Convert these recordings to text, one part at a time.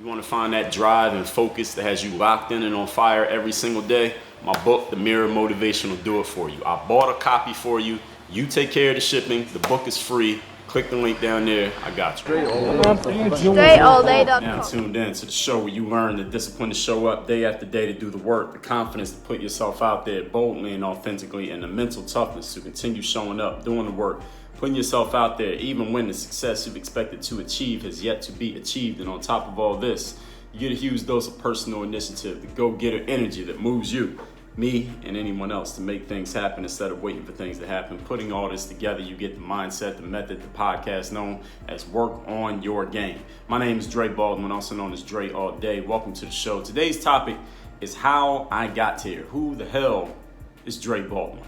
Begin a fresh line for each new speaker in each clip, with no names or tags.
You want to find that drive and focus that has you locked in and on fire every single day? My book, The Mirror Motivation, will do it for you. I bought a copy for you. You take care of the shipping. The book is free. Click the link down there. I got you.
DreAllDay.com.
Now tuned in to the show where you learn the discipline to show up day after day to do the work, the confidence to put yourself out there boldly and authentically, and the mental toughness to continue showing up, doing the work, putting yourself out there even when the success you've expected to achieve has yet to be achieved. And on top of all this, you get a huge dose of personal initiative, the go-getter energy that moves you, me, and anyone else to make things happen instead of waiting for things to happen. Putting all this together, you get the mindset, the method, the podcast known as Work on Your Game. My name is Dre Baldwin, also known as Dre All Day. Welcome to the show. Today's topic is how I got here. Who the hell is Dre Baldwin?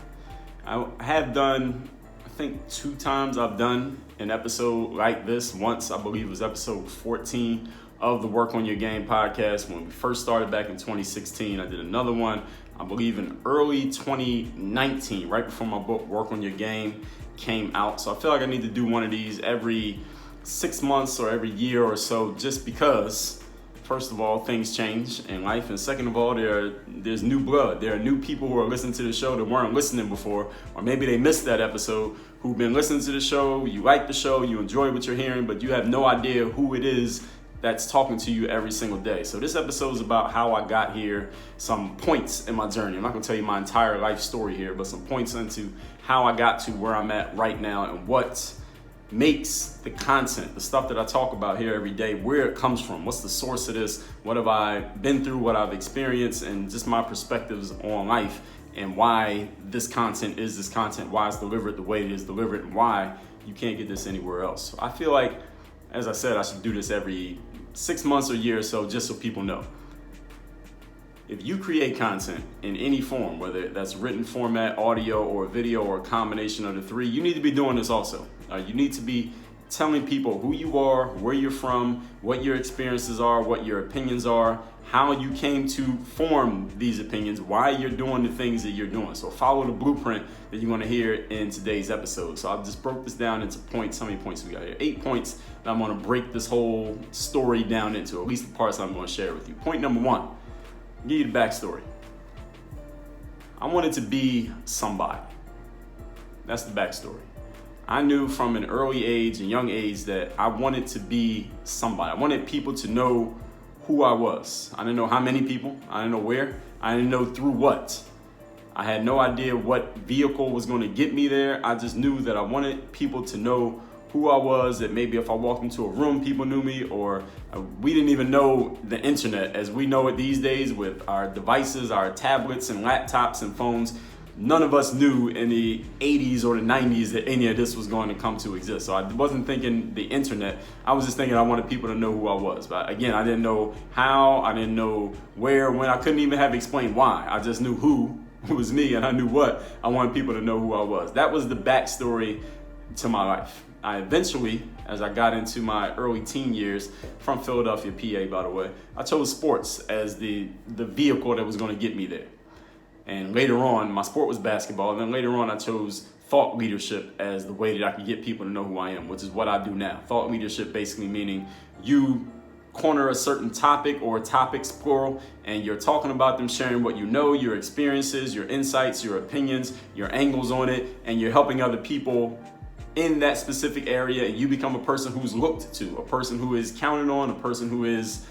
I have done, I think 2 times I've done an episode like this. Once, I believe it was episode 14 of the Work on Your Game podcast. When we first started back in 2016, I did another one, I believe in early 2019, right before my book, Work on Your Game, came out. So I feel like I need to do one of these every 6 months or every year or so, just because, first of all, things change in life. And second of all, there's new blood. There are new people who are listening to the show that weren't listening before, or maybe they missed that episode, who've been listening to the show. You like the show, you enjoy what you're hearing, but you have no idea who it is that's talking to you every single day. So this episode is about how I got here, some points in my journey. I'm not gonna tell you my entire life story here, but some points into how I got to where I'm at right now and what makes the content, the stuff that I talk about here every day, where it comes from, what's the source of this, what have I been through, what I've experienced, and just my perspectives on life and why this content is this content, why it's delivered the way it is delivered, and why you can't get this anywhere else. So I feel like, as I said, I should do this every 6 months or a year or so, just so people know. If you create content in any form, whether that's written format, audio, or video, or a combination of the three, you need to be doing this also. You need to be telling people who you are, where you're from, what your experiences are, what your opinions are, how you came to form these opinions, why you're doing the things that you're doing. So follow the blueprint that you're going to hear in today's episode. So I've just broke this down into points. How many points we got here? 8 points that I'm going to break this whole story down into, at least the parts I'm going to share with you. Point number 1, I'll give you the backstory. I wanted to be somebody. That's the backstory. I knew from an early age, a young age, that I wanted to be somebody. I wanted people to know who I was. I didn't know how many people, I didn't know where, I didn't know through what. I had no idea what vehicle was going to get me there. I just knew that I wanted people to know who I was, that maybe if I walked into a room, people knew me, or we didn't even know the internet as we know it these days with our devices, our tablets and laptops and phones. None of us knew in the 80s or the 90s that any of this was going to come to exist. So I wasn't thinking the internet. I was just thinking I wanted people to know who I was. But again, I didn't know how, I didn't know where, when. I couldn't even have explained why. I just knew who was me, and I knew what. I wanted people to know who I was. That was the backstory to my life. I eventually, as I got into my early teen years, from Philadelphia, PA, by the way, I chose sports as the vehicle that was going to get me there. And later on, my sport was basketball. And then later on, I chose thought leadership as the way that I could get people to know who I am, which is what I do now. Thought leadership basically meaning you corner a certain topic or topics, plural, and you're talking about them, sharing what you know, your experiences, your insights, your opinions, your angles on it, and you're helping other people in that specific area, and you become a person who's looked to, a person who is counted on, a person who is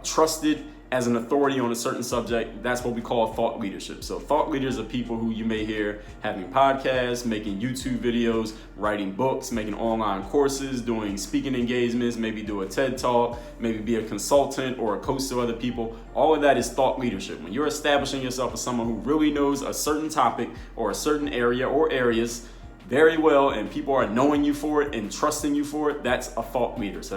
trusted as an authority on a certain subject. That's what we call thought leadership. So thought leaders are people who you may hear having podcasts, making YouTube videos, writing books, making online courses, doing speaking engagements, maybe do a TED Talk, maybe be a consultant or a coach to other people. All of that is thought leadership. When you're establishing yourself as someone who really knows a certain topic or a certain area or areas very well, and people are knowing you for it and trusting you for it, that's a thought leader. So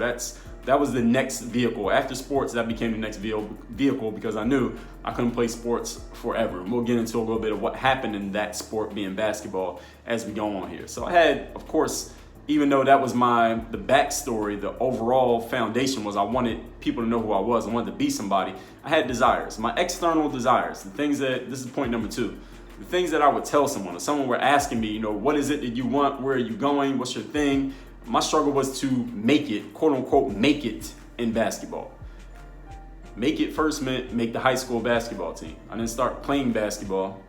that was the next vehicle. After sports, that became the next vehicle because I knew I couldn't play sports forever. And we'll get into a little bit of what happened in that sport being basketball as we go on here. So I had, of course, even though that was the backstory, the overall foundation was I wanted people to know who I was. I wanted to be somebody. I had desires, my external desires, the things that, this is point number 2, the things that I would tell someone. If someone were asking me, what is it that you want? Where are you going? What's your thing? My struggle was to make it, quote unquote, make it in basketball. Make it first meant make the high school basketball team. I didn't start playing basketball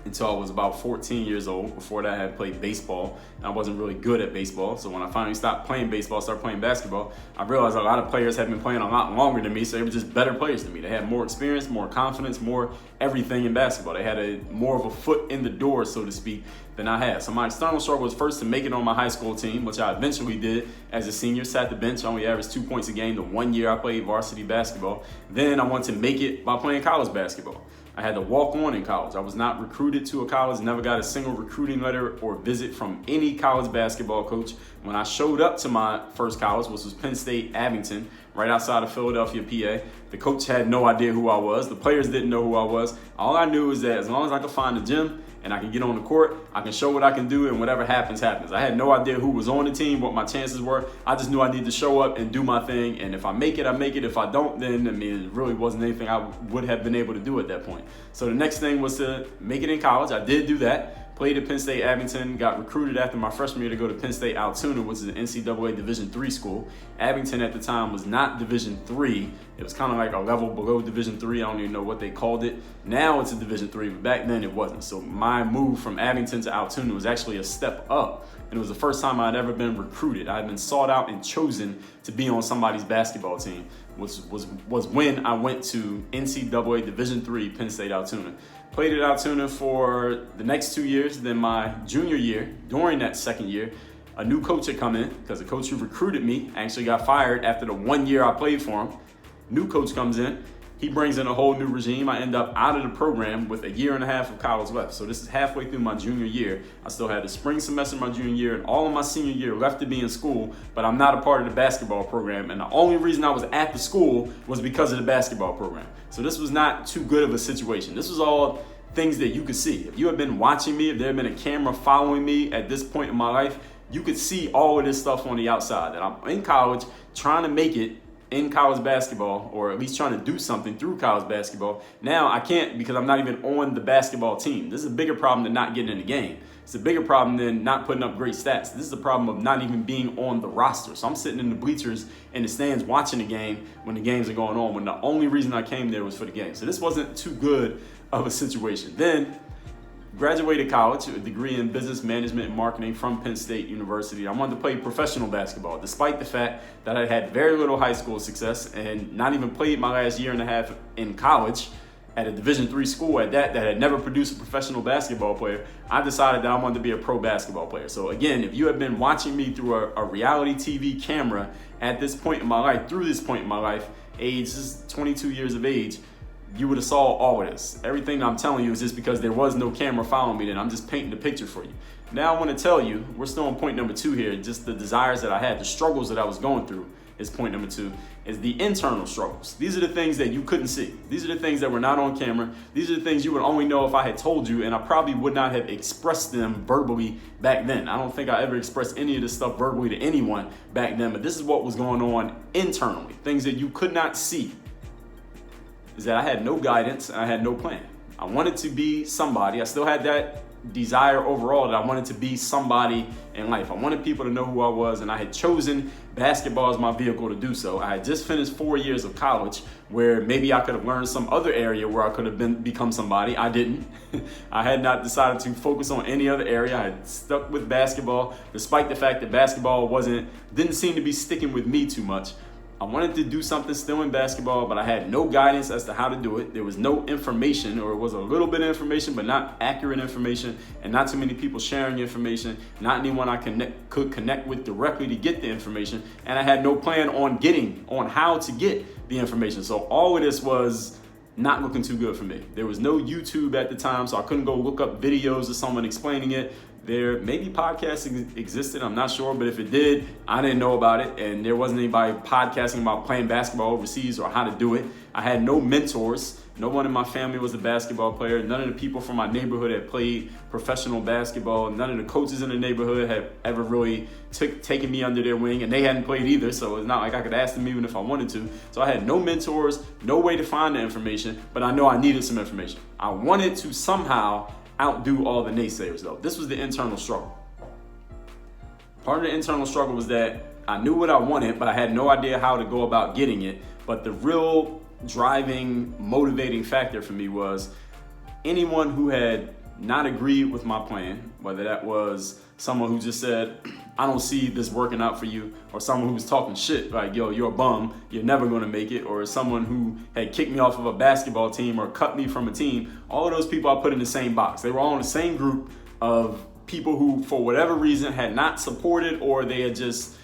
until I was about 14 years old. Before that, I had played baseball, and I wasn't really good at baseball. So when I finally stopped playing baseball, started playing basketball, I realized a lot of players had been playing a lot longer than me, so they were just better players than me. They had more experience, more confidence, more everything in basketball. They had more of a foot in the door, so to speak, than I had. So my external struggle was first to make it on my high school team, which I eventually did as a senior. Sat the bench, only averaged 2 points a game the 1 year I played varsity basketball. Then I wanted to make it by playing college basketball. I had to walk on in college. I was not recruited to a college, never got a single recruiting letter or visit from any college basketball coach. When I showed up to my first college, which was Penn State Abington, right outside of Philadelphia, PA, the coach had no idea who I was. The players didn't know who I was. All I knew was that as long as I could find a gym and I can get on the court, I can show what I can do, and whatever happens, happens. I had no idea who was on the team, what my chances were. I just knew I needed to show up and do my thing, and if I make it, I make it. If I don't, then, it really wasn't anything I would have been able to do at that point. So the next thing was to make it in college. I did do that. Played at Penn State Abington, got recruited after my freshman year to go to Penn State Altoona, which is an NCAA Division III school. Abington at the time was not Division III. It was kind of like a level below Division III. I don't even know what they called it. Now it's a Division III, but back then it wasn't. So my move from Abington to Altoona was actually a step up. And it was the first time I'd ever been recruited. I had been sought out and chosen to be on somebody's basketball team, was when I went to NCAA Division III, Penn State Altoona. Played at Altoona for the next 2 years. Then my junior year, during that second year, a new coach had come in because the coach who recruited me actually got fired after the 1 year I played for him. New coach comes in. He brings in a whole new regime. I end up out of the program with a year and a half of college left. So this is halfway through my junior year. I still had the spring semester of my junior year and all of my senior year left to be in school, but I'm not a part of the basketball program. And the only reason I was at the school was because of the basketball program. So this was not too good of a situation. This was all things that you could see. If you had been watching me, if there had been a camera following me at this point in my life, you could see all of this stuff on the outside, that I'm in college trying to make it in college basketball, or at least trying to do something through college basketball. Now I can't because I'm not even on the basketball team. This is a bigger problem than not getting in the game. It's a bigger problem than not putting up great stats. This is a problem of not even being on the roster. So I'm sitting in the bleachers in the stands watching the game when the games are going on, when the only reason I came there was for the game. So this wasn't too good of a situation. Then graduated college, a degree in business management and marketing from Penn State University. I wanted to play professional basketball, despite the fact that I had very little high school success and not even played my last year and a half in college at a Division III school at that had never produced a professional basketball player. I decided that I wanted to be a pro basketball player. So again, if you have been watching me through a reality TV camera at this point in my life, through this point in my life, age 22 years of age, you would have saw all of this. Everything I'm telling you is just because there was no camera following me, then I'm just painting the picture for you. Now I want to tell you, we're still on point number 2 here, just the desires that I had, the struggles that I was going through is point number 2, is the internal struggles. These are the things that you couldn't see. These are the things that were not on camera. These are the things you would only know if I had told you, and I probably would not have expressed them verbally back then. I don't think I ever expressed any of this stuff verbally to anyone back then, but this is what was going on internally, things that you could not see. Is that I had no guidance and I had no plan. I wanted to be somebody. I still had that desire overall that I wanted to be somebody in life. I wanted people to know who I was, and I had chosen basketball as my vehicle to do so. I had just finished 4 years of college where maybe I could have learned some other area where I could have become somebody. I didn't. I had not decided to focus on any other area. I had stuck with basketball, despite the fact that basketball didn't seem to be sticking with me too much. I wanted to do something still in basketball, but I had no guidance as to how to do it. There was no information, or it was a little bit of information, but not accurate information, and not too many people sharing information, not anyone I could connect with directly to get the information, and I had no plan on how to get the information. So all of this was not looking too good for me. There was no YouTube at the time, so I couldn't go look up videos of someone explaining it. There maybe podcasting existed, I'm not sure, but if it did, I didn't know about it, and there wasn't anybody podcasting about playing basketball overseas or how to do it. I had no mentors. No one in my family was a basketball player. None of the people from my neighborhood had played professional basketball. None of the coaches in the neighborhood had ever really taken me under their wing, and they hadn't played either, so it's not like I could ask them even if I wanted to. So I had no mentors, no way to find the information, but I know I needed some information. I wanted to somehow outdo all the naysayers, though. This was the internal struggle. Part of the internal struggle was that I knew what I wanted, but I had no idea how to go about getting it. But the real driving, motivating factor for me was anyone who had not agreed with my plan, whether that was someone who just said, I don't see this working out for you, or someone who was talking shit like, yo, you're a bum, you're never gonna make it, or someone who had kicked me off of a basketball team or cut me from a team. All of those people I put in the same box. They were all in the same group of people who, for whatever reason, had not supported, or they had just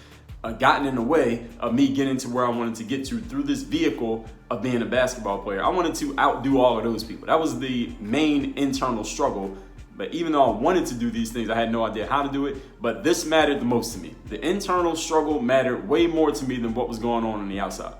gotten in the way of me getting to where I wanted to get to through this vehicle of being a basketball player. I wanted to outdo all of those people. That was the main internal struggle. But even though I wanted to do these things, I had no idea how to do it. But this mattered the most to me. The internal struggle mattered way more to me than what was going on the outside.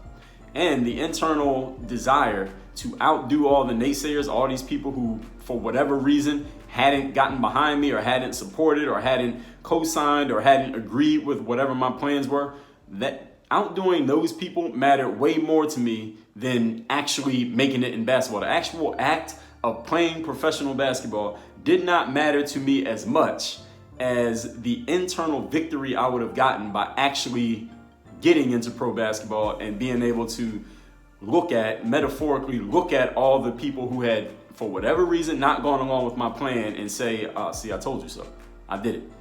And the internal desire to outdo all the naysayers, all these people who, for whatever reason, hadn't gotten behind me or hadn't supported or hadn't co-signed or hadn't agreed with whatever my plans were, that outdoing those people mattered way more to me than actually making it in basketball. The actual act of playing professional basketball did not matter to me as much as the internal victory I would have gotten by actually getting into pro basketball and being able to metaphorically look at all the people who had, for whatever reason, not gone along with my plan and say, see, I told you so. I did it.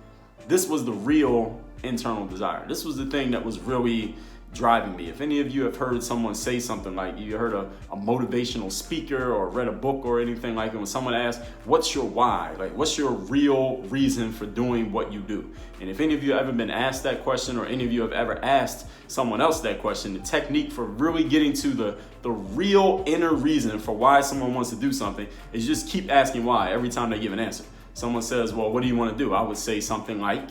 This was the real internal desire. This was the thing that was really driving me. If any of you have heard someone say something like, you heard a motivational speaker or read a book or anything like that, when someone asks, what's your why? Like, what's your real reason for doing what you do? And if any of you have ever been asked that question, or any of you have ever asked someone else that question, the technique for really getting to the real inner reason for why someone wants to do something is just keep asking why every time they give an answer. Someone says, well, what do you want to do? I would say something like,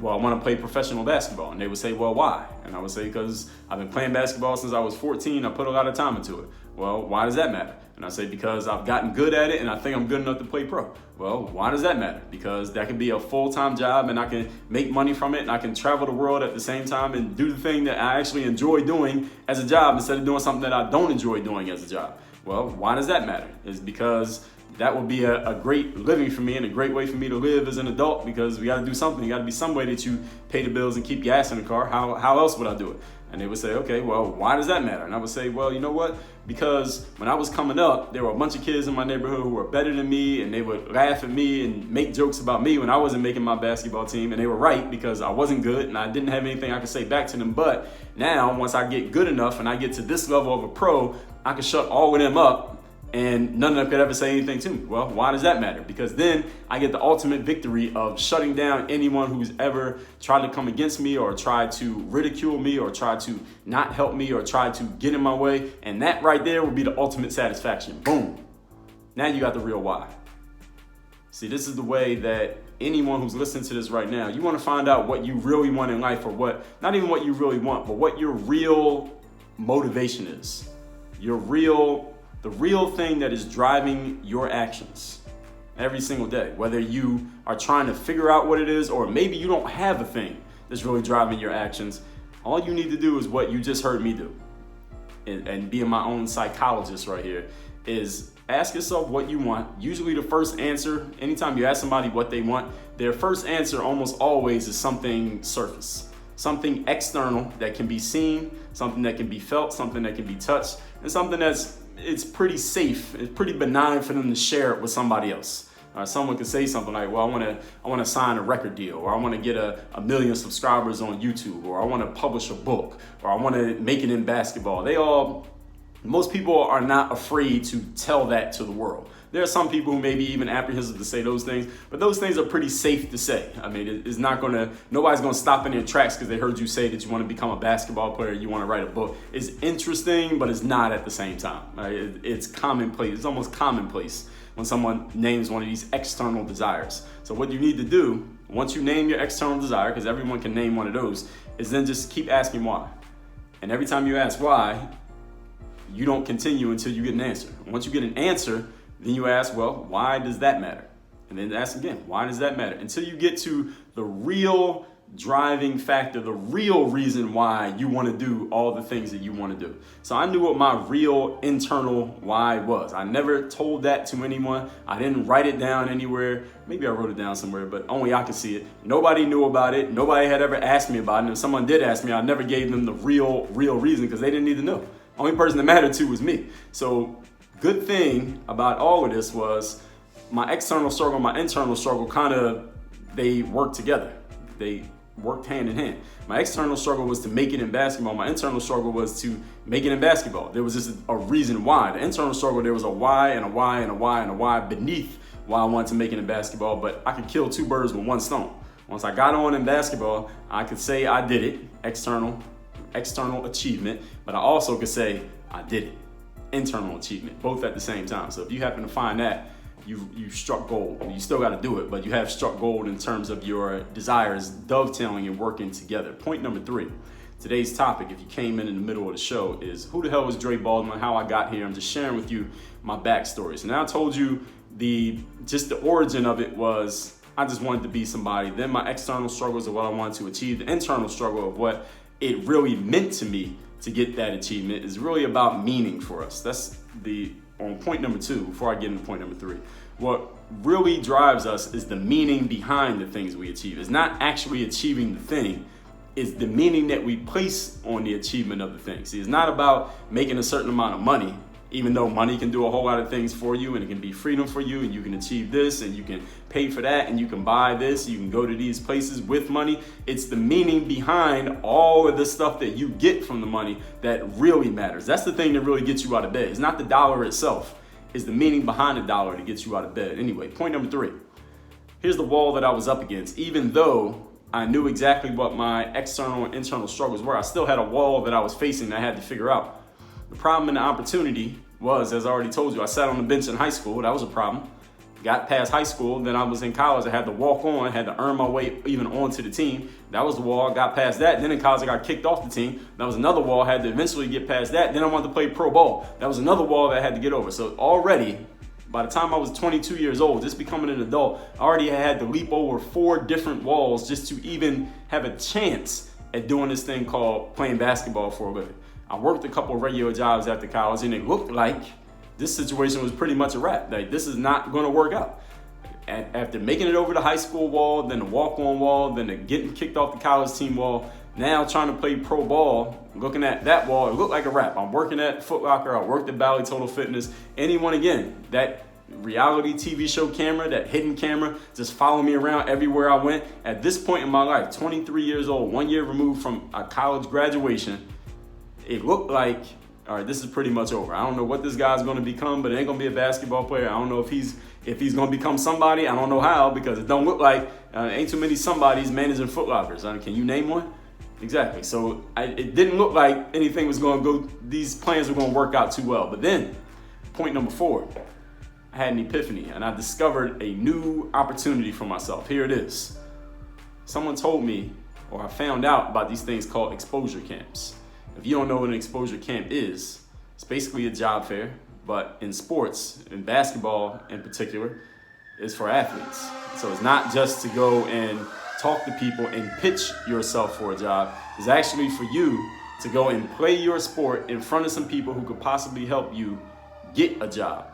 well, I want to play professional basketball. And they would say, well, why? And I would say, because I've been playing basketball since I was 14. I put a lot of time into it. Well, why does that matter? And I say, because I've gotten good at it and I think I'm good enough to play pro. Well, why does that matter? Because that can be a full-time job and I can make money from it and I can travel the world at the same time and do the thing that I actually enjoy doing as a job instead of doing something that I don't enjoy doing as a job. Well, why does that matter? It's because that would be a great living for me and a great way for me to live as an adult, because we got to do something. You got to be some way that you pay the bills and keep gas in the car. How else would I do it? And they would say, okay, well, why does that matter? And I would say, well, you know what? Because when I was coming up, there were a bunch of kids in my neighborhood who were better than me, and they would laugh at me and make jokes about me when I wasn't making my basketball team. And they were right, because I wasn't good and I didn't have anything I could say back to them. But now, once I get good enough and I get to this level of a pro, I can shut all of them up and none of them could ever say anything to me. Well, why does that matter? Because then I get the ultimate victory of shutting down anyone who's ever tried to come against me or tried to ridicule me or tried to not help me or tried to get in my way. And that right there would be the ultimate satisfaction. Boom. Now you got the real why. See, this is the way that anyone who's listening to this right now, you want to find out what you really want in life, or what, not even what you really want, but what your real motivation is. The real thing that is driving your actions every single day, whether you are trying to figure out what it is, or maybe you don't have a thing that's really driving your actions. All you need to do is what you just heard me do. And being my own psychologist right here, is ask yourself what you want. Usually the first answer, anytime you ask somebody what they want, their first answer almost always is something surface, something external that can be seen, something that can be felt, something that can be touched, and something it's pretty safe, it's pretty benign for them to share it with somebody else. Someone could say something like, well, I want to sign a record deal, or I want to get a million subscribers on YouTube, or I want to publish a book, or I want to make it in basketball. Most people are not afraid to tell that to the world. There are some people who may be even apprehensive to say those things, but those things are pretty safe to say. I mean, nobody's gonna stop in their tracks because they heard you say that you want to become a basketball player, you want to write a book. It's interesting, but it's not at the same time. Right? It's commonplace. It's almost commonplace when someone names one of these external desires. So what you need to do, once you name your external desire, because everyone can name one of those, is then just keep asking why. And every time you ask why, you don't continue until you get an answer. Once you get an answer, then you ask, well, why does that matter? And then ask again, why does that matter? Until you get to the real driving factor, the real reason why you want to do all the things that you want to do. So I knew what my real internal why was. I never told that to anyone. I didn't write it down anywhere. Maybe I wrote it down somewhere, but only I could see it. Nobody knew about it. Nobody had ever asked me about it. And if someone did ask me, I never gave them the real reason, because they didn't need to know. Only person that mattered to was me. So good thing about all of this was my external struggle, my internal struggle they worked together. They worked hand in hand. My external struggle was to make it in basketball. My internal struggle was to make it in basketball. There was just a reason why. The internal struggle, there was a why and a why and a why and a why beneath why I wanted to make it in basketball, but I could kill two birds with one stone. Once I got on in basketball, I could say I did it, external achievement, but I also could say I did it, internal achievement, both at the same time. So if you happen to find that, you struck gold. You still got to do it, but you have struck gold in terms of your desires dovetailing and working together. Point number 3. Today's topic, if you came in the middle of the show, is who the hell is Dre Baldwin, how I got here. I'm just sharing with you my backstory. So now I told you the origin of it was I just wanted to be somebody. Then my external struggles of what I wanted to achieve. The internal struggle of what it really meant to me to get that achievement is really about meaning for us. That's on point number 2, before I get into point number 3. What really drives us is the meaning behind the things we achieve. It's not actually achieving the thing. It's the meaning that we place on the achievement of the thing. See, it's not about making a certain amount of money, even though money can do a whole lot of things for you, and it can be freedom for you, and you can achieve this, and you can pay for that, and you can buy this, you can go to these places with money. It's the meaning behind all of the stuff that you get from the money that really matters. That's the thing that really gets you out of bed. It's not the dollar itself. It's the meaning behind the dollar that gets you out of bed. Anyway, point number 3. Here's the wall that I was up against. Even though I knew exactly what my external and internal struggles were, I still had a wall that I was facing that I had to figure out. The problem and the opportunity was, as I already told you, I sat on the bench in high school. That was a problem. Got past high school, then I was in college. I had to walk on, had to earn my way even onto the team. That was the wall. I got past that. Then in college, I got kicked off the team. That was another wall. I had to eventually get past that. Then I wanted to play pro ball. That was another wall that I had to get over. So already, by the time I was 22 years old, just becoming an adult, I already had to leap over 4 different walls just to even have a chance at doing this thing called playing basketball for a living. I worked a couple of regular jobs after college, and it looked like this situation was pretty much a wrap. Like, this is not going to work out. After making it over the high school wall, then the walk-on wall, then the getting kicked off the college team wall, now trying to play pro ball, looking at that wall, it looked like a wrap. I'm working at Foot Locker, I worked at Bally Total Fitness. Anyone, again, that reality TV show camera, that hidden camera, just follow me around everywhere I went. At this point in my life, 23 years old, 1 year removed from a college graduation, it looked like, all right, this is pretty much over. I don't know what this guy's going to become, but it ain't going to be a basketball player. I don't know if he's going to become somebody. I don't know how, because it don't look like ain't too many somebodies managing Foot Lockers. Can you name one? Exactly. So it didn't look like anything was going to go, these plans were going to work out too well. But then, point number 4, I had an epiphany, and I discovered a new opportunity for myself. Here it is. Someone told me, or I found out about these things called exposure camps. If you don't know what an exposure camp is, it's basically a job fair, but in sports, in basketball in particular, it's for athletes. So it's not just to go and talk to people and pitch yourself for a job. It's actually for you to go and play your sport in front of some people who could possibly help you get a job.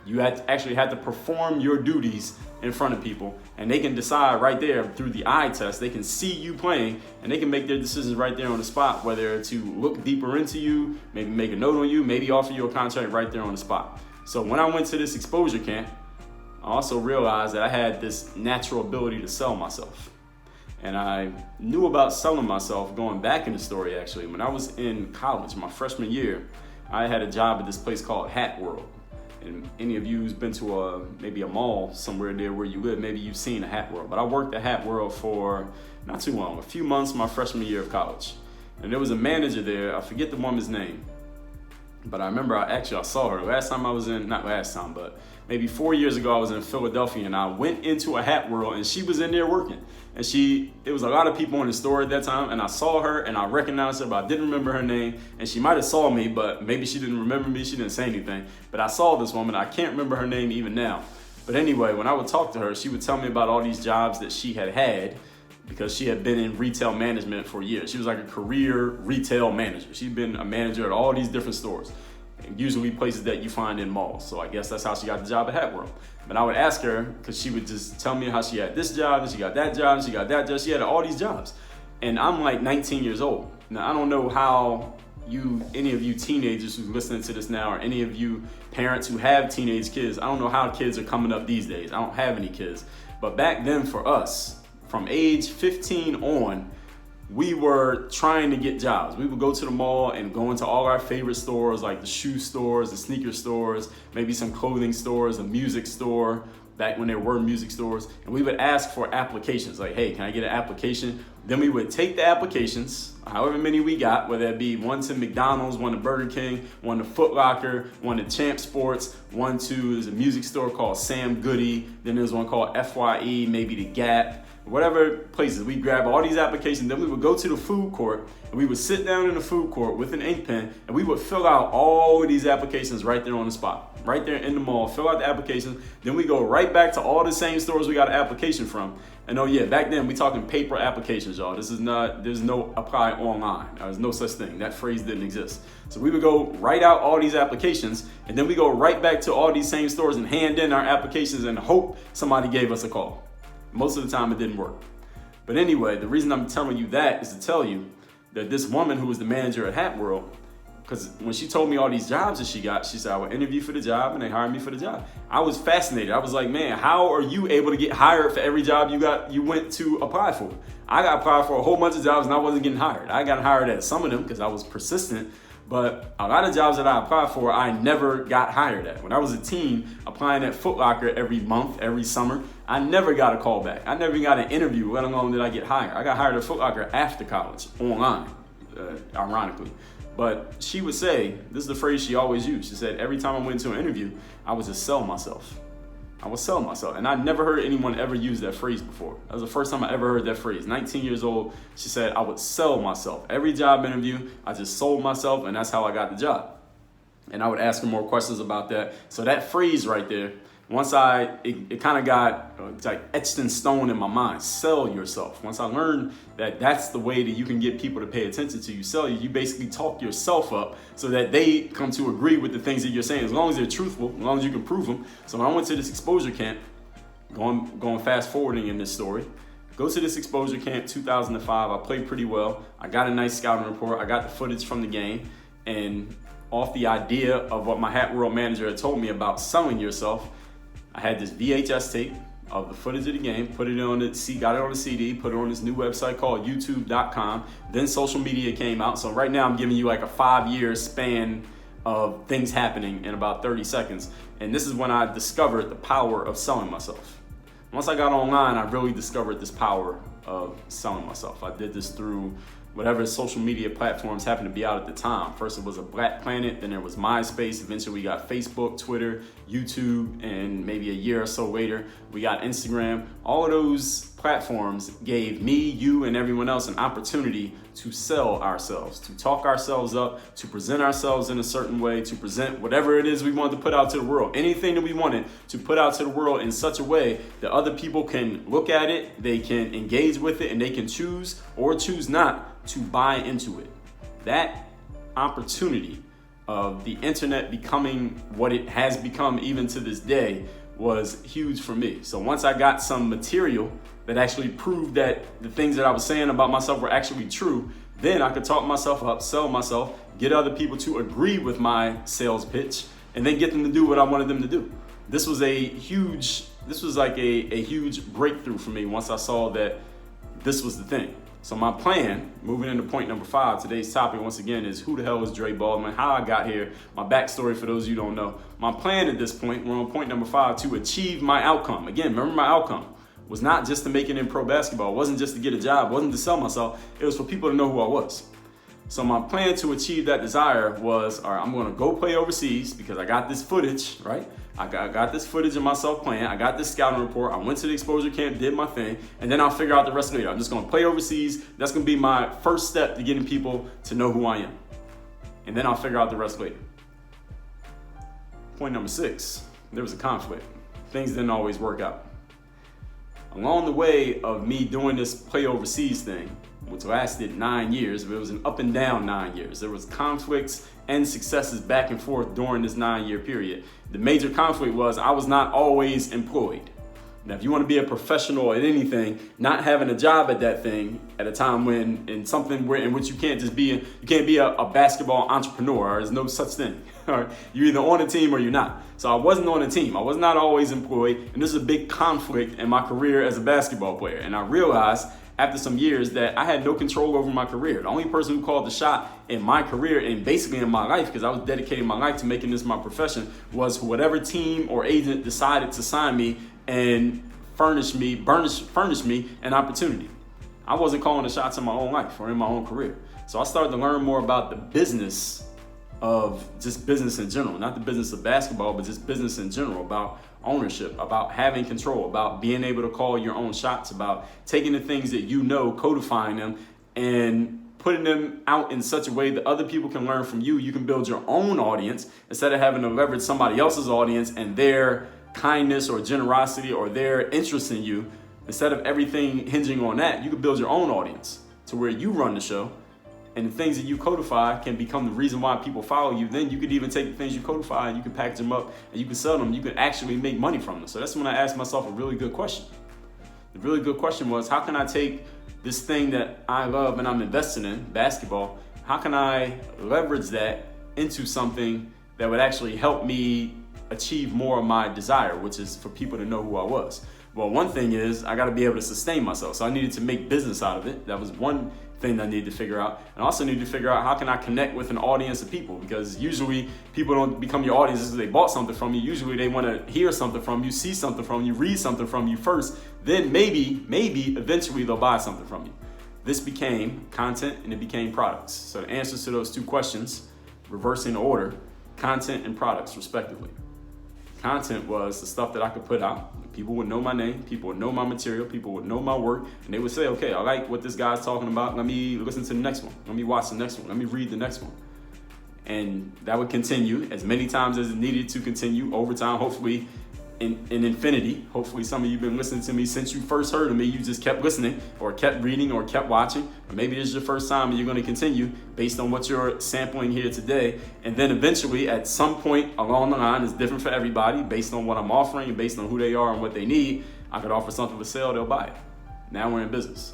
You actually had to perform your duties in front of people, and they can decide right there through the eye test. They can see you playing, and they can make their decisions right there on the spot, whether to look deeper into you, maybe make a note on you, maybe offer you a contract right there on the spot. So when I went to this exposure camp, I also realized that I had this natural ability to sell myself. And I knew about selling myself going back in the story, actually. When I was in college, my freshman year, I had a job at this place called Hat World. And any of you who's been to maybe a mall somewhere there where you live, maybe you've seen a Hat World. But I worked at Hat World for not too long, a few months my freshman year of college. And there was a manager there, I forget the woman's name, but I remember I saw her. Not last time, but maybe 4 years ago I was in Philadelphia, and I went into a Hat World, and she was in there working. And it was a lot of people in the store at that time, and I saw her and I recognized her, but I didn't remember her name. And she might have saw me, but maybe she didn't remember me. She didn't say anything. But I saw this woman. I can't remember her name even now. But anyway, when I would talk to her, she would tell me about all these jobs that she had because she had been in retail management for years. She was like a career retail manager. She'd been a manager at all these different stores, usually places that you find in malls. So I guess that's how she got the job at Hat World. But I would ask her, because she would just tell me how she had this job, and she got that job, and she got that job. She had all these jobs. And I'm like 19 years old. Now, I don't know how any of you teenagers who's listening to this now, or any of you parents who have teenage kids, I don't know how kids are coming up these days. I don't have any kids. But back then for us, from age 15 on, we were trying to get jobs. We would go to the mall and go into all our favorite stores, like the shoe stores, the sneaker stores, maybe some clothing stores, a music store, back when there were music stores. And we would ask for applications, like, hey, can I get an application? Then we would take the applications, however many we got, whether it be one to McDonald's, one to Burger King, one to Foot Locker, one to Champ Sports, one to, there's a music store called Sam Goody, then there's one called FYE, maybe the Gap, whatever places. We'd grab all these applications, then we would go to the food court, and we would sit down in the food court with an ink pen, and we would fill out all of these applications right there on the spot, right there in the mall, fill out the applications, then we go right back to all the same stores we got an application from. And oh yeah, back then we talking paper applications, y'all. There's no apply online. There's no such thing. That phrase didn't exist. So we would go write out all these applications, and then we go right back to all these same stores and hand in our applications and hope somebody gave us a call. Most of the time it didn't work. But anyway, the reason I'm telling you that is to tell you that this woman who was the manager at Hat World, because when she told me all these jobs that she got, she said, I would interview for the job and they hired me for the job. I was fascinated. I was like, man, how are you able to get hired for every job you went to apply for? I got applied for a whole bunch of jobs and I wasn't getting hired. I got hired at some of them because I was persistent, but a lot of jobs that I applied for, I never got hired at. When I was a teen, applying at Foot Locker every month, every summer, I never got a call back. I never got an interview, let alone did I get hired. I got hired at Foot Locker after college, online, ironically. But she would say, this is the phrase she always used. She said, every time I went to an interview, I would just sell myself. I would sell myself. And I never heard anyone ever use that phrase before. That was the first time I ever heard that phrase. 19 years old, she said, I would sell myself. Every job interview, I just sold myself, and that's how I got the job. And I would ask her more questions about that. So that phrase right there, once it kind of got like etched in stone in my mind, sell yourself. Once I learned that that's the way that you can get people to pay attention to you, sell you, you basically talk yourself up so that they come to agree with the things that you're saying, as long as they're truthful, as long as you can prove them. So when I went to this exposure camp, going fast forwarding in this story, go to this exposure camp 2005, I played pretty well. I got a nice scouting report. I got the footage from the game, and off the idea of what my Hat World manager had told me about selling yourself, I had this VHS tape of the footage of the game, got it on the CD, put it on this new website called youtube.com. Then social media came out. So right now I'm giving you like a 5-year span of things happening in about 30 seconds. And this is when I discovered the power of selling myself. Once I got online, I really discovered this power of selling myself. I did this through whatever social media platforms happened to be out at the time. First it was a Black Planet, then there was MySpace, eventually we got Facebook, Twitter, YouTube, and maybe a year or so later, we got Instagram. All of those platforms gave me, you, and everyone else an opportunity to sell ourselves, to talk ourselves up, to present ourselves in a certain way, to present whatever it is we wanted to put out to the world. Anything that we wanted to put out to the world in such a way that other people can look at it, they can engage with it, and they can choose or choose not to buy into it. That opportunity of the internet becoming what it has become even to this day was huge for me. So once I got some material that actually proved that the things that I was saying about myself were actually true, then I could talk myself up, sell myself, get other people to agree with my sales pitch, and then get them to do what I wanted them to do. This was like a huge breakthrough for me once I saw that this was the thing. So my plan, moving into point number 5, today's topic once again is who the hell is Dre Baldwin, how I got here, my backstory for those of you who don't know. My plan at this point, we're on point number 5, to achieve my outcome. Again, remember my outcome was not just to make it in pro basketball. It wasn't just to get a job. It wasn't to sell myself. It was for people to know who I was. So my plan to achieve that desire was, all right, I'm going to go play overseas because I got this footage, right? I got this footage of myself playing. I got this scouting report. I went to the exposure camp, did my thing, and then I'll figure out the rest later. I'm just going to play overseas. That's going to be my first step to getting people to know who I am. And then I'll figure out the rest later. Point number 6, there was a conflict. Things didn't always work out. Along the way of me doing this play overseas thing, which lasted 9 years, but it was an up and down 9 years. There was conflicts and successes back and forth during this 9-year period. The major conflict was I was not always employed. Now, if you want to be a professional at anything, not having a job at that thing at a time when in something where in which you can't be a basketball entrepreneur. There's no such thing. All right? You're either on a team or you're not. So I wasn't on a team. I was not always employed, and this is a big conflict in my career as a basketball player. And I realized after some years that I had no control over my career. The only person who called the shot in my career and basically in my life, because I was dedicating my life to making this my profession, was whatever team or agent decided to sign me and furnish me an opportunity. I wasn't calling the shots in my own life or in my own career. So I started to learn more about the business of just business in general, not the business of basketball, but just business in general, about ownership, about having control, about being able to call your own shots, about taking the things that you know, codifying them, and putting them out in such a way that other people can learn from you. You can build your own audience instead of having to leverage somebody else's audience and their kindness or generosity or their interest in you. Instead of everything hinging on that, you can build your own audience to where you run the show, and the things that you codify can become the reason why people follow you. Then you could even take the things you codify and you can package them up and you can sell them. You can actually make money from them. So that's when I asked myself a really good question. The really good question was, how can I take this thing that I love and I'm invested in, basketball, how can I leverage that into something that would actually help me achieve more of my desire, which is for people to know who I was? Well, one thing is I got to be able to sustain myself. So I needed to make business out of it. That was one thing that I needed to figure out. And I also needed to figure out how can I connect with an audience of people, because usually people don't become your audience because they bought something from you. Usually they want to hear something from you, see something from you, read something from you first. Then maybe eventually they'll buy something from you. This became content and it became products. So the answers to those two questions, reversing the order, content and products respectively. Content was the stuff that I could put out. People would know my name, people would know my material, people would know my work, and they would say, okay, I like what this guy's talking about. Let me listen to the next one. Let me watch the next one. Let me read the next one. And that would continue as many times as it needed to continue over time, hopefully in infinity. Hopefully some of you have been listening to me since you first heard of me. You just kept listening or kept reading or kept watching. Or maybe this is your first time and you're going to continue based on what you're sampling here today. And then eventually at some point along the line, it's different for everybody based on what I'm offering and based on who they are and what they need. I could offer something for sale, they'll buy it. Now we're in business.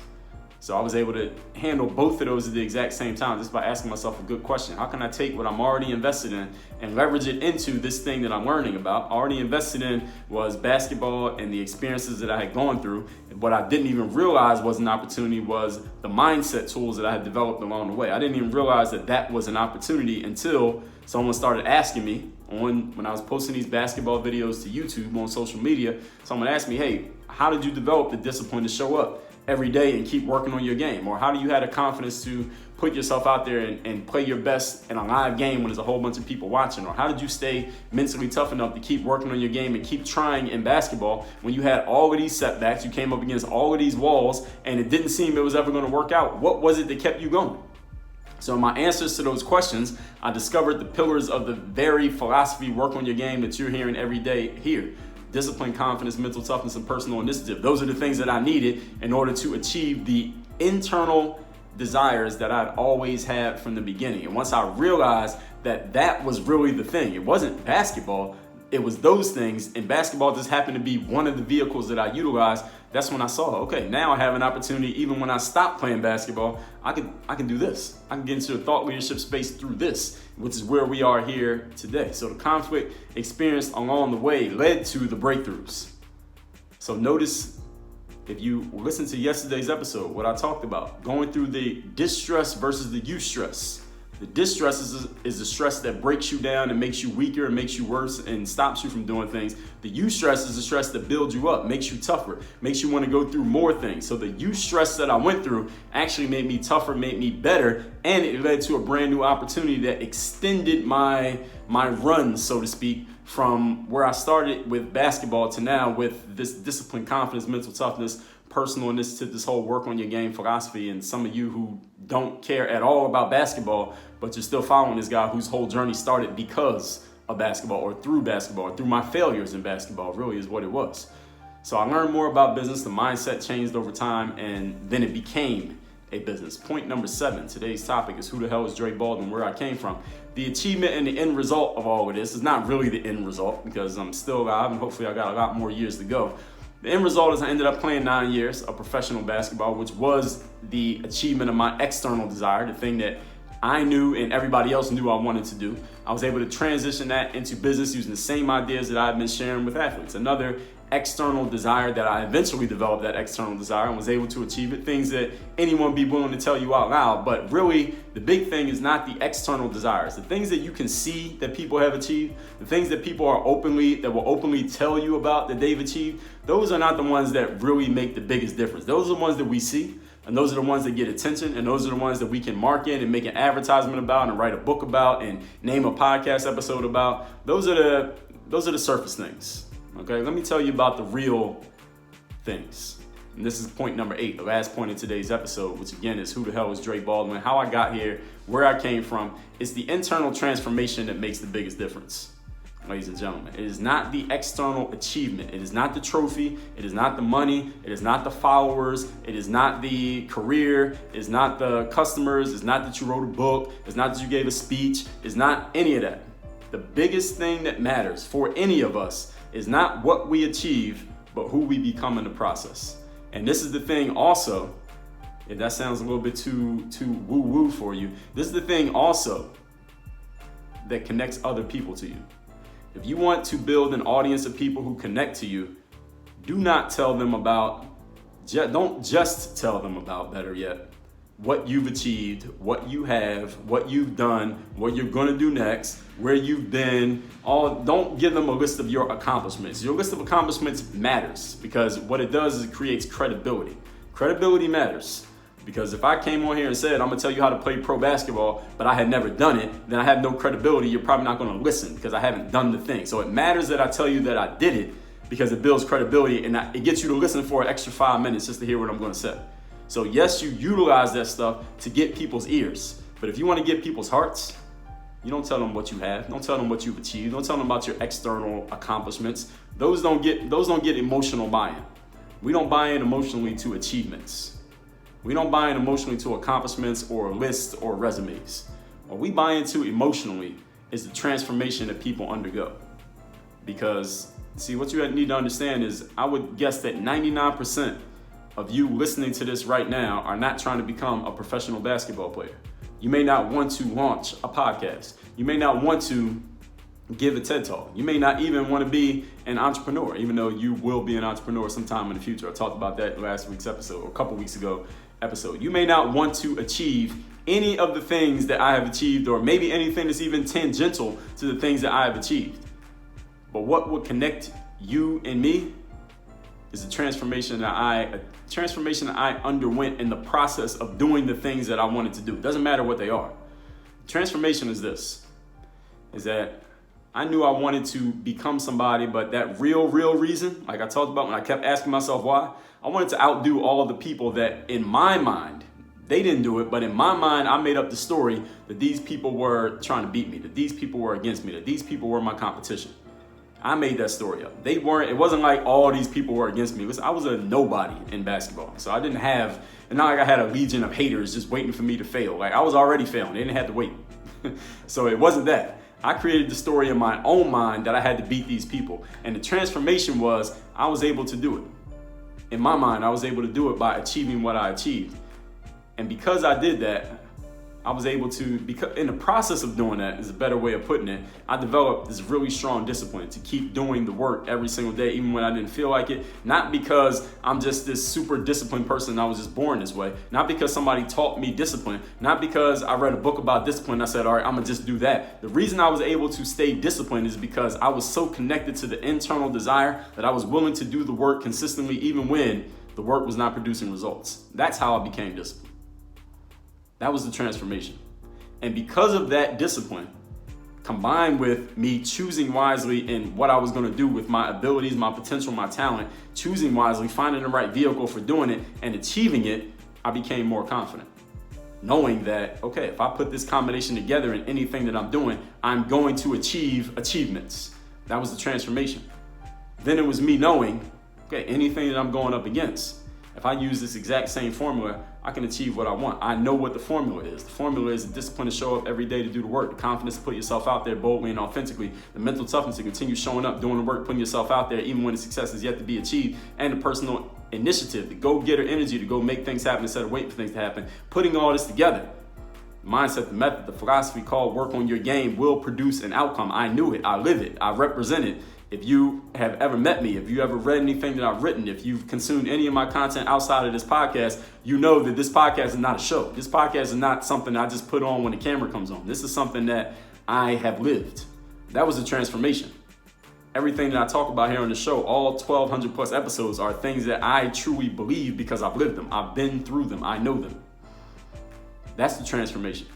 So I was able to handle both of those at the exact same time just by asking myself a good question. How can I take what I'm already invested in and leverage it into this thing that I'm learning about? Already invested in was basketball and the experiences that I had gone through. And what I didn't even realize was an opportunity was the mindset tools that I had developed along the way. I didn't even realize that that was an opportunity until someone started asking me when I was posting these basketball videos to YouTube on social media. Someone asked me, hey, how did you develop the discipline to show up every day and keep working on your game? Or how do you have the confidence to put yourself out there and play your best in a live game when there's a whole bunch of people watching? Or how did you stay mentally tough enough to keep working on your game and keep trying in basketball when you had all of these setbacks, you came up against all of these walls, and it didn't seem it was ever going to work out? What was it that kept you going? So in my answers to those questions, I discovered the pillars of the very philosophy, work on your game, that you're hearing every day here. Discipline, confidence, mental toughness, and personal initiative. Those are the things that I needed in order to achieve the internal desires that I'd always had from the beginning. And once I realized that that was really the thing, it wasn't basketball, it was those things, and basketball just happened to be one of the vehicles that I utilized. That's when I saw, okay, now I have an opportunity. Even when I stop playing basketball, I can do this. I can get into a thought leadership space through this, which is where we are here today. So the conflict experienced along the way led to the breakthroughs. So notice, if you listen to yesterday's episode, what I talked about, going through the distress versus the eustress. The distress is the stress that breaks you down and makes you weaker and makes you worse and stops you from doing things. The eustress is the stress that builds you up, makes you tougher, makes you want to go through more things. So the eustress that I went through actually made me tougher, made me better, and it led to a brand new opportunity that extended my run, so to speak, from where I started with basketball to now with this discipline, confidence, mental toughness, personal initiative, this whole work on your game philosophy. And some of you who don't care at all about basketball, but you're still following this guy whose whole journey started because of basketball or through my failures in basketball, really is what it was. So I learned more about business, the mindset changed over time, and then it became a business. Point number 7, today's topic is who the hell is Dre Baldwin, where I came from. The achievement and the end result of all of this is not really the end result because I'm still alive and hopefully I got a lot more years to go. The end result is I ended up playing 9 years of professional basketball, which was the achievement of my external desire, the thing that I knew and everybody else knew I wanted to do. I was able to transition that into business using the same ideas that I've been sharing with athletes. Another external desire that I eventually developed, that external desire, and was able to achieve it. Things that anyone be willing to tell you out loud. But really, the big thing is not the external desires. The things that you can see that people have achieved, the things that people will openly tell you about that they've achieved, those are not the ones that really make the biggest difference. Those are the ones that we see. And those are the ones that get attention, and those are the ones that we can market and make an advertisement about and write a book about and name a podcast episode about. Those are the surface things. Okay, let me tell you about the real things. And this is point number 8, the last point in today's episode, which again is who the hell is Dre Baldwin, how I got here, where I came from. It's the internal transformation that makes the biggest difference. Ladies and gentlemen, it is not the external achievement. It is not the trophy. It is not the money. It is not the followers. It is not the career. It is not the customers. It's not that you wrote a book. It's not that you gave a speech. It's not any of that. The biggest thing that matters for any of us is not what we achieve, but who we become in the process. And this is the thing also, if that sounds a little bit too woo-woo for you, this is the thing also that connects other people to you. If you want to build an audience of people who connect to you, do not tell them about, don't just tell them about, better yet, what you've achieved, what you have, what you've done, what you're gonna do next, where you've been. Don't give them a list of your accomplishments. Your list of accomplishments matters because what it does is it creates credibility. Credibility matters. Because if I came on here and said, I'm gonna tell you how to play pro basketball, but I had never done it, then I have no credibility. You're probably not gonna listen because I haven't done the thing. So it matters that I tell you that I did it because it builds credibility and it gets you to listen for an extra 5 minutes just to hear what I'm gonna say. So yes, you utilize that stuff to get people's ears. But if you wanna get people's hearts, you don't tell them what you have. Don't tell them what you've achieved. Don't tell them about your external accomplishments. Those don't get emotional buy-in. We don't buy in emotionally to achievements. We don't buy in emotionally to accomplishments or lists or resumes. What we buy into emotionally is the transformation that people undergo. Because, see, what you need to understand is I would guess that 99% of you listening to this right now are not trying to become a professional basketball player. You may not want to launch a podcast. You may not want to give a TED Talk. You may not even want to be an entrepreneur, even though you will be an entrepreneur sometime in the future. I talked about that last week's episode, or a couple weeks ago episode. You may not want to achieve any of the things that I have achieved, or maybe anything that's even tangential to the things that I have achieved. But what would connect you and me is the transformation that I underwent in the process of doing the things that I wanted to do. It doesn't matter what they are. Transformation is this, is that I knew I wanted to become somebody, but that real reason, like I talked about when I kept asking myself why, I wanted to outdo all of the people that in my mind, they didn't do it, but in my mind, I made up the story that these people were trying to beat me, that these people were against me, that these people were my competition. I made that story up. It wasn't like all these people were against me. I was a nobody in basketball. So I didn't have, and not like I had a legion of haters just waiting for me to fail. Like I was already failing. They didn't have to wait. So it wasn't that. I created the story in my own mind that I had to beat these people. And the transformation was I was able to do it. In my mind, I was able to do it by achieving what I achieved. And because I did that, I was able to, because in the process of doing that is a better way of putting it, I developed this really strong discipline to keep doing the work every single day, even when I didn't feel like it. Not because I'm just this super disciplined person and I was just born this way. Not because somebody taught me discipline. Not because I read a book about discipline. I said, all right, I'm gonna just do that. The reason I was able to stay disciplined is because I was so connected to the internal desire that I was willing to do the work consistently, even when the work was not producing results. That's how I became disciplined. That was the transformation. And because of that discipline, combined with me choosing wisely in what I was gonna do with my abilities, my potential, my talent, choosing wisely, finding the right vehicle for doing it and achieving it, I became more confident. Knowing that, okay, if I put this combination together in anything that I'm doing, I'm going to achieve achievements. That was the transformation. Then it was me knowing, okay, anything that I'm going up against, if I use this exact same formula, I can achieve what I want. I know what the formula is. The formula is the discipline to show up every day to do the work, the confidence to put yourself out there boldly and authentically, the mental toughness to continue showing up, doing the work, putting yourself out there even when the success is yet to be achieved, and the personal initiative, the go-getter energy to go make things happen instead of waiting for things to happen. Putting all this together, the mindset, the method, the philosophy called work on your game will produce an outcome. I knew it. I live it. I represent it. If you have ever met me, if you ever read anything that I've written, if you've consumed any of my content outside of this podcast, you know that this podcast is not a show. This podcast is not something I just put on when the camera comes on. This is something that I have lived. That was a transformation. Everything that I talk about here on the show, all 1,200 plus episodes, are things that I truly believe because I've lived them. I've been through them. I know them. That's the transformation.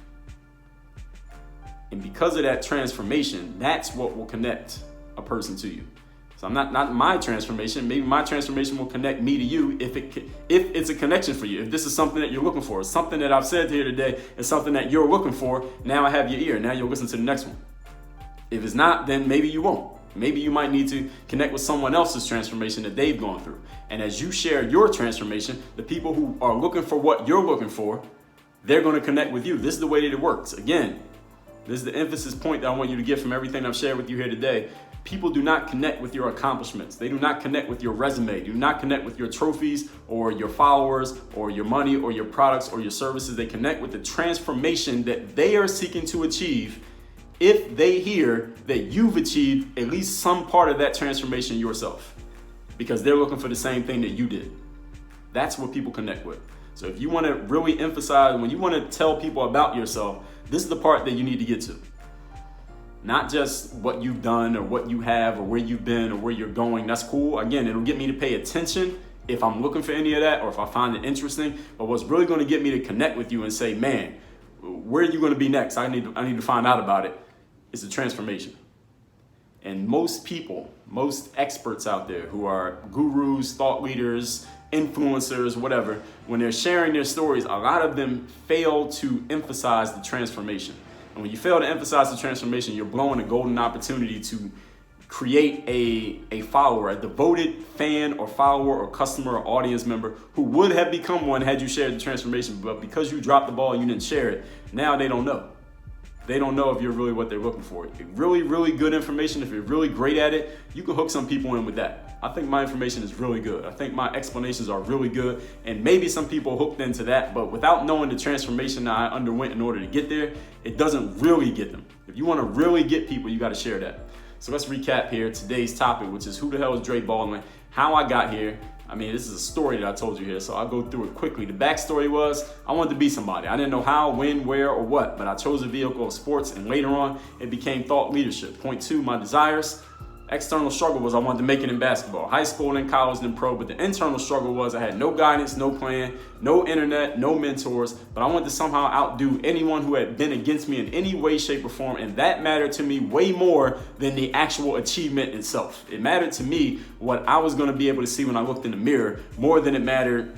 And because of that transformation, that's what will connect a person to you. So I'm not my transformation. Maybe my transformation will connect me to you if it's a connection for you. If this is something that you're looking for, something that I've said here today is something that you're looking for. Now I have your ear. Now you'll listen to the next one. If it's not, then maybe you won't. Maybe you might need to connect with someone else's transformation that they've gone through. And as you share your transformation, the people who are looking for what you're looking for, they're going to connect with you. This is the way that it works. Again, this is the emphasis point that I want you to get from everything I've shared with you here today. People do not connect with your accomplishments. They do not connect with your resume. They do not connect with your trophies or your followers or your money or your products or your services. They connect with the transformation that they are seeking to achieve if they hear that you've achieved at least some part of that transformation yourself, because they're looking for the same thing that you did. That's what people connect with. So if you want to really emphasize, when you want to tell people about yourself, this is the part that you need to get to. Not just what you've done or what you have or where you've been or where you're going. That's cool. Again, it'll get me to pay attention if I'm looking for any of that or if I find it interesting. But what's really going to get me to connect with you and say, man, where are you going to be next? I need to find out about it. It's a transformation. And most people, most experts out there who are gurus, thought leaders, influencers, whatever, when they're sharing their stories, a lot of them fail to emphasize the transformation. And when you fail to emphasize the transformation, you're blowing a golden opportunity to create a follower, a devoted fan or follower or customer or audience member who would have become one had you shared the transformation. But because you dropped the ball and you didn't share it, now they don't know. They don't know if you're really what they're looking for. Really, really good information. If you're really great at it, you can hook some people in with that. I think my information is really good. I think my explanations are really good. And maybe some people hooked into that, but without knowing the transformation that I underwent in order to get there, it doesn't really get them. If you want to really get people, you got to share that. So let's recap here today's topic, which is who the hell is Dre Baldwin, how I got here. I mean, this is a story that I told you here, so I'll go through it quickly. The backstory was I wanted to be somebody. I didn't know how, when, where, or what, but I chose a vehicle of sports, and later on, it became thought leadership. Point two, my desires. External struggle was I wanted to make it in basketball, high school, then college, then pro, but the internal struggle was I had no guidance, no plan, no internet, no mentors, but I wanted to somehow outdo anyone who had been against me in any way, shape, or form, and that mattered to me way more than the actual achievement itself. It mattered to me what I was going to be able to see when I looked in the mirror more than it mattered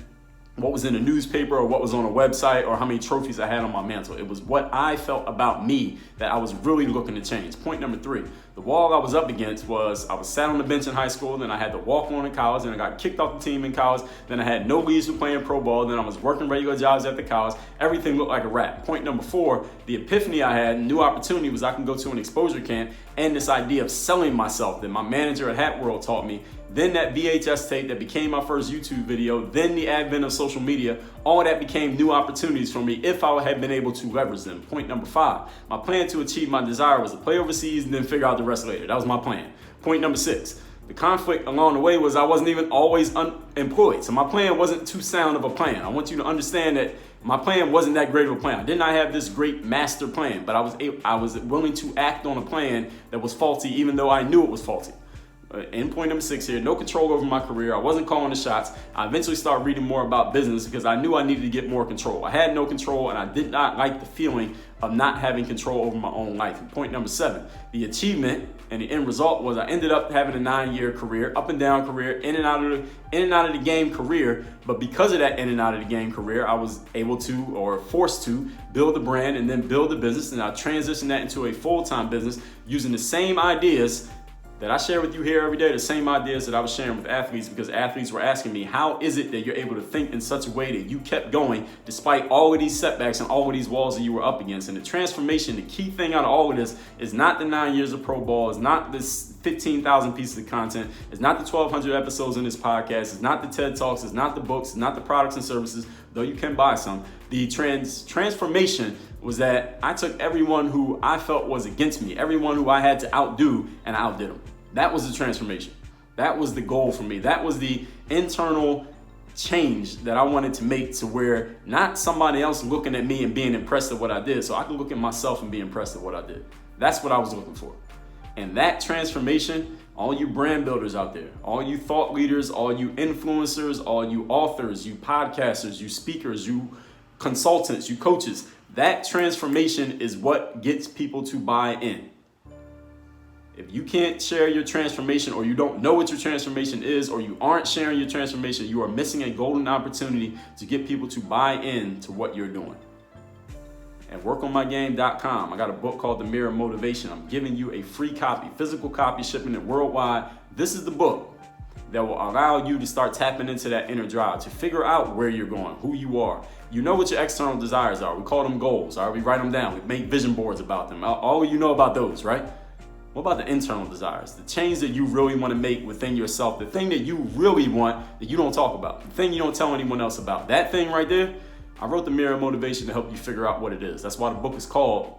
what was in a newspaper or what was on a website or how many trophies I had on my mantle. It was what I felt about me that I was really looking to change. Point number three, the wall I was up against was I was sat on the bench in high school, then I had to walk on in college, then I got kicked off the team in college, then I had no leads for playing pro ball, then I was working regular jobs after college. Everything looked like a wrap. Point number four, the epiphany I had, new opportunity was I can go to an exposure camp and this idea of selling myself that my manager at Hat World taught me. Then that VHS tape that became my first YouTube video, then the advent of social media, all that became new opportunities for me if I had been able to leverage them. Point number five, my plan to achieve my desire was to play overseas and then figure out the rest later. That was my plan. Point number six, the conflict along the way was I wasn't even always unemployed. So my plan wasn't too sound of a plan. I want you to understand that my plan wasn't that great of a plan. I did not have this great master plan, but I was willing to act on a plan that was faulty even though I knew it was faulty. In point number six here, no control over my career. I wasn't calling the shots. I eventually started reading more about business because I knew I needed to get more control. I had no control and I did not like the feeling of not having control over my own life. And point number seven, the achievement and the end result was I ended up having a 9-year career, up and down career, in and out of the game career. But because of that in and out of the game career, I was able to or forced to build a brand and then build a business. And I transitioned that into a full-time business using the same ideas that I share with you here every day, the same ideas that I was sharing with athletes, because athletes were asking me, how is it that you're able to think in such a way that you kept going despite all of these setbacks and all of these walls that you were up against? And the transformation, the key thing out of all of this is not the 9 years of pro ball, it's not this 15,000 pieces of content, it's not the 1,200 episodes in this podcast, it's not the TED Talks, it's not the books, it's not the products and services, though you can buy some. The transformation was that I took everyone who I felt was against me, everyone who I had to outdo, and I outdid them. That was the transformation. That was the goal for me. That was the internal change that I wanted to make, to where not somebody else looking at me and being impressed at what I did, so I can look at myself and be impressed at what I did. That's what I was looking for. And that transformation, all you brand builders out there, all you thought leaders, all you influencers, all you authors, you podcasters, you speakers, you consultants, you coaches, that transformation is what gets people to buy in. If you can't share your transformation, or you don't know what your transformation is, or you aren't sharing your transformation, you are missing a golden opportunity to get people to buy in to what you're doing. At workonmygame.com, I got a book called The Mirror of Motivation. I'm giving you a free copy, physical copy, shipping it worldwide. This is the book that will allow you to start tapping into that inner drive, to figure out where you're going, who you are. You know what your external desires are. We call them goals, all right? We write them down. We make vision boards about them. All of you know about those, right? What about the internal desires? The change that you really want to make within yourself, the thing that you really want that you don't talk about, the thing you don't tell anyone else about. That thing right there, I wrote The Mirror of Motivation to help you figure out what it is. That's why the book is called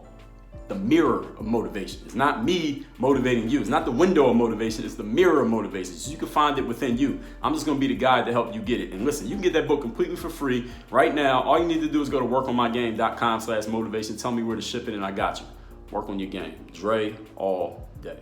The Mirror of Motivation. It's not me motivating you. It's not the window of motivation. It's the mirror of motivation. So you can find it within you. I'm just going to be the guide to help you get it. And listen, you can get that book completely for free right now. All you need to do is go to workonmygame.com/motivation. Tell me where to ship it and I got you. Work on your game. Dre all day.